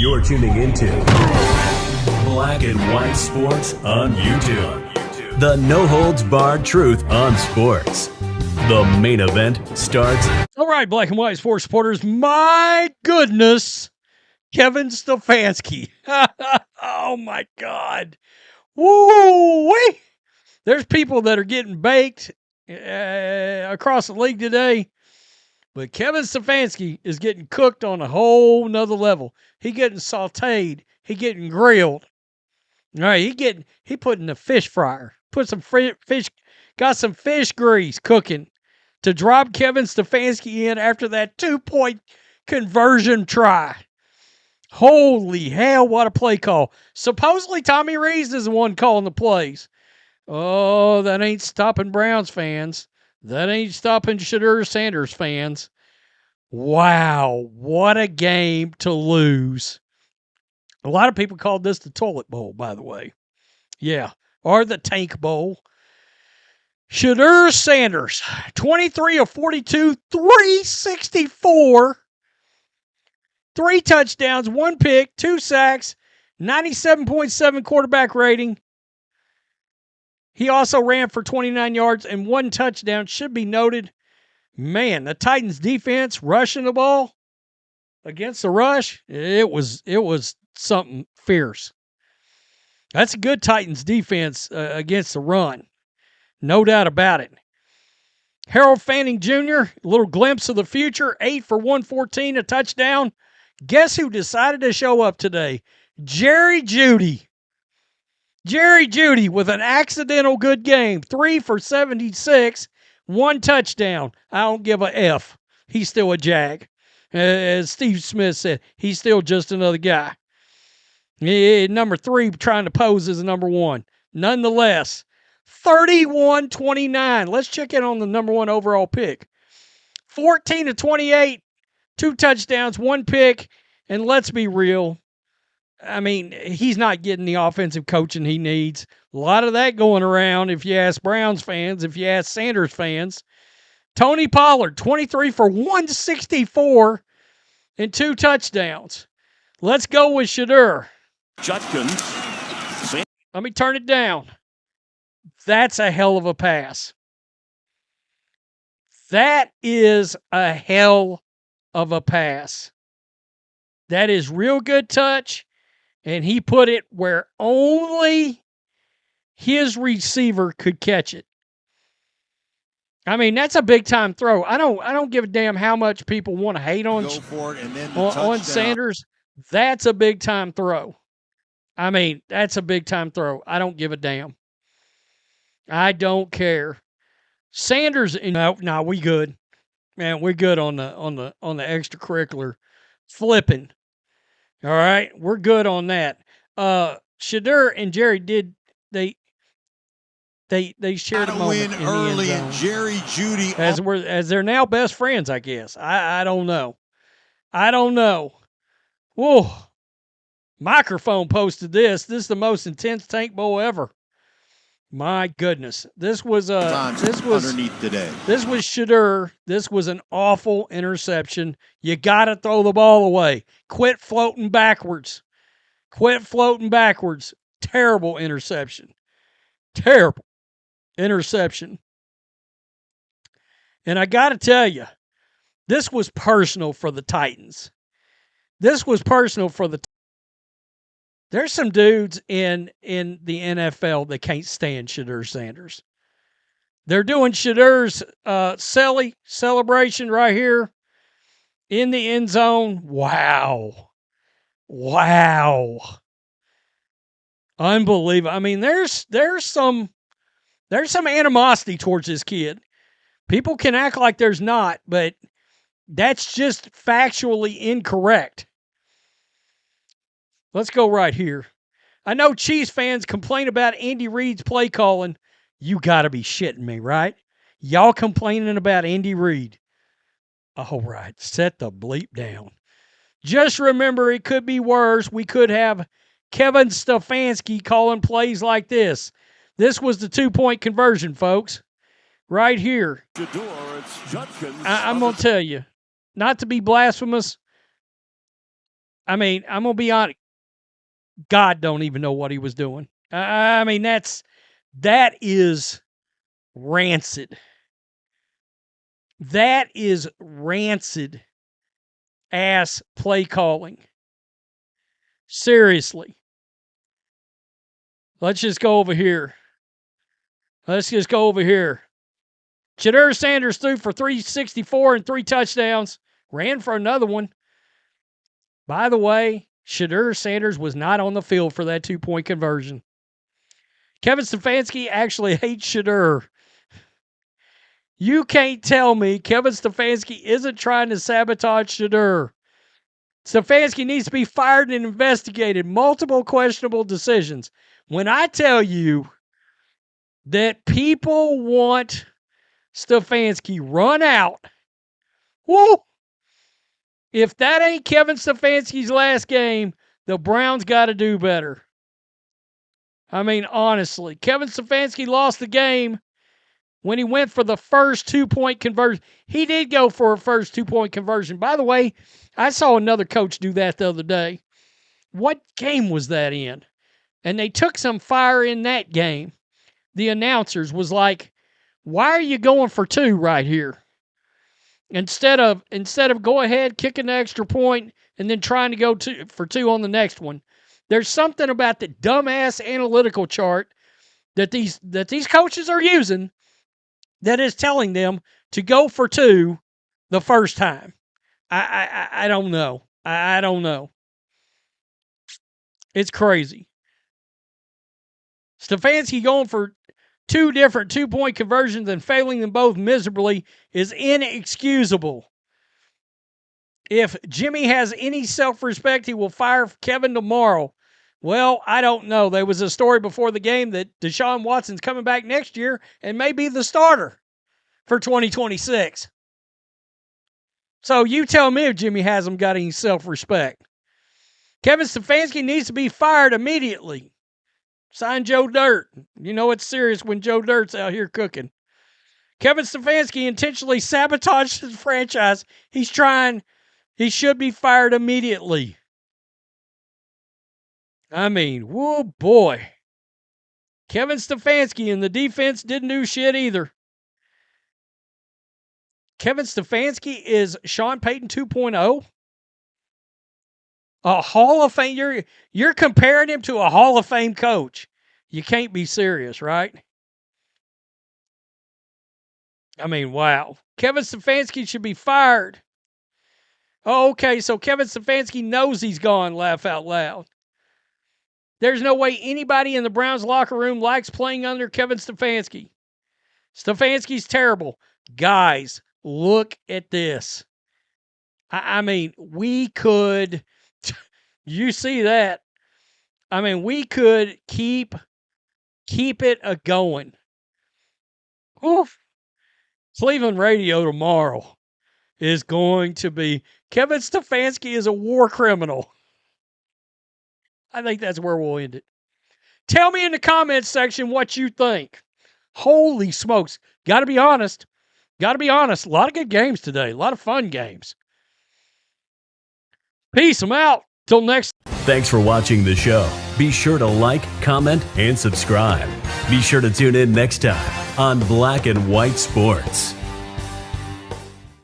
You're tuning into Black and White Sports on YouTube. The no-holds-barred truth on sports. The main event starts. All right, Black and White Sports supporters. My goodness, Kevin Stefanski. Oh, my God. Woo-wee. There's people that are getting baked across the league today. But Kevin Stefanski is getting cooked on a whole nother level. He getting sauteed. He getting grilled. All right, he put in the fish fryer. Put some fish, got some fish grease cooking to drop Kevin Stefanski in after that 2-point conversion try. Holy hell, what a play call. Supposedly Tommy Rees is the one calling the plays. Oh, that ain't stopping Browns fans. That ain't stopping Shedeur Sanders fans. Wow, what a game to lose. A lot of people called this the toilet bowl, by the way. Yeah, or the tank bowl. Shedeur Sanders, 23 of 42, 364, 3 touchdowns, 1 pick, 2 sacks, 97.7 quarterback rating. He also ran for 29 yards and 1 touchdown. Should be noted, man, the Titans defense rushing the ball against the rush, it was something fierce. That's a good Titans defense against the run. No doubt about it. Harold Fanning Jr., a little glimpse of the future, 8 for 114, a touchdown. Guess who decided to show up today? Jerry Jeudy. Jerry Jeudy with an accidental good game, 3 for 76, 1 touchdown. I don't give a F. He's still a Jag. As Steve Smith said, he's still just another guy. Number 3 trying to pose as a number 1. Nonetheless, 31-29. Let's check in on the number 1 overall pick. 14 to 28, 2 touchdowns, 1 pick, and let's be real. I mean, he's not getting the offensive coaching he needs. A lot of that going around if you ask Browns fans, if you ask Sanders fans. Tony Pollard, 23 for 164 and 2 touchdowns. Let's go with Shedeur. Let me turn it down. That's a hell of a pass. That is a hell of a pass. That is real good touch, and he put it where only his receiver could catch it. I mean, that's a big-time throw. I don't give a damn how much people want to hate on Sanders. That's a big-time throw. I mean, that's a big-time throw. I don't give a damn. I don't care. Sanders, no, we good. Man, we're good on the extracurricular flipping. All right, we're good on that. Shedeur and Jerry they shared a moment in the early end zone. And Jerry Jeudy as they're now best friends, I guess. I don't know. Whoa. Microphone posted this. This is the most intense tank bowl ever. My goodness. This was underneath today. This was Shedeur. This was an awful interception. You got to throw the ball away. Quit floating backwards. Terrible interception. And I got to tell you, this was personal for the Titans. There's some dudes in the NFL that can't stand Shedeur Sanders. They're doing Shedeur's celebration right here in the end zone. Wow. Unbelievable. I mean, there's some animosity towards this kid. People can act like there's not, but that's just factually incorrect. Let's go right here. I know Chiefs fans complain about Andy Reid's play calling. You got to be shitting me, right? Y'all complaining about Andy Reid. All right, set the bleep down. Just remember, it could be worse. We could have Kevin Stefanski calling plays like this. This was the 2-point conversion, folks. Right here. I'm going to tell you, not to be blasphemous, I mean, I'm going to be honest. God don't even know what he was doing. I mean, that is rancid. That is rancid ass play calling. Seriously. Let's just go over here. Shedeur Sanders threw for 364 and 3 touchdowns. Ran for another one. By the way, Shedeur Sanders was not on the field for that 2-point conversion. Kevin Stefanski actually hates Shedeur. You can't tell me Kevin Stefanski isn't trying to sabotage Shedeur. Stefanski needs to be fired and investigated. Multiple questionable decisions. When I tell you that people want Stefanski run out, whoo! If that ain't Kevin Stefanski's last game, the Browns got to do better. I mean, honestly, Kevin Stefanski lost the game when he went for the first 2-point conversion. He did go for a first 2-point conversion. By the way, I saw another coach do that the other day. What game was that in? And they took some fire in that game. The announcers was like, why are you going for 2 right here? Instead of go ahead, kicking the extra point, and then trying to go for 2 on the next one. There's something about the dumbass analytical chart that these coaches are using that is telling them to go for 2 the first time. I don't know. I don't know. It's crazy. Stefanski going for 2 different 2-point conversions and failing them both miserably is inexcusable. If Jimmy has any self-respect, he will fire Kevin tomorrow. Well, I don't know. There was a story before the game that Deshaun Watson's coming back next year and may be the starter for 2026. So you tell me if Jimmy hasn't got any self-respect. Kevin Stefanski needs to be fired immediately. Sign Joe Dirt. You know it's serious when Joe Dirt's out here cooking. Kevin Stefanski intentionally sabotaged his franchise. He should be fired immediately. I mean, whoa, boy. Kevin Stefanski and the defense didn't do shit either. Kevin Stefanski is Sean Payton 2.0. A Hall of Fame. You're comparing him to a Hall of Fame coach. You can't be serious, right? I mean, wow. Kevin Stefanski should be fired. Oh, okay, so Kevin Stefanski knows he's gone, laugh out loud. There's no way anybody in the Browns locker room likes playing under Kevin Stefanski. Stefanski's terrible. Guys, look at this. I mean, we could, you see that? I mean, we could keep it a-going. Oof. Cleveland radio tomorrow is going to be Kevin Stefanski is a war criminal. I think that's where we'll end it. Tell me in the comments section what you think. Holy smokes. Got to be honest. A lot of good games today. A lot of fun games. Peace. I'm out. Till next. Thanks for watching the show. Be sure to like, comment, and subscribe. Be sure to tune in next time on Black and White Sports.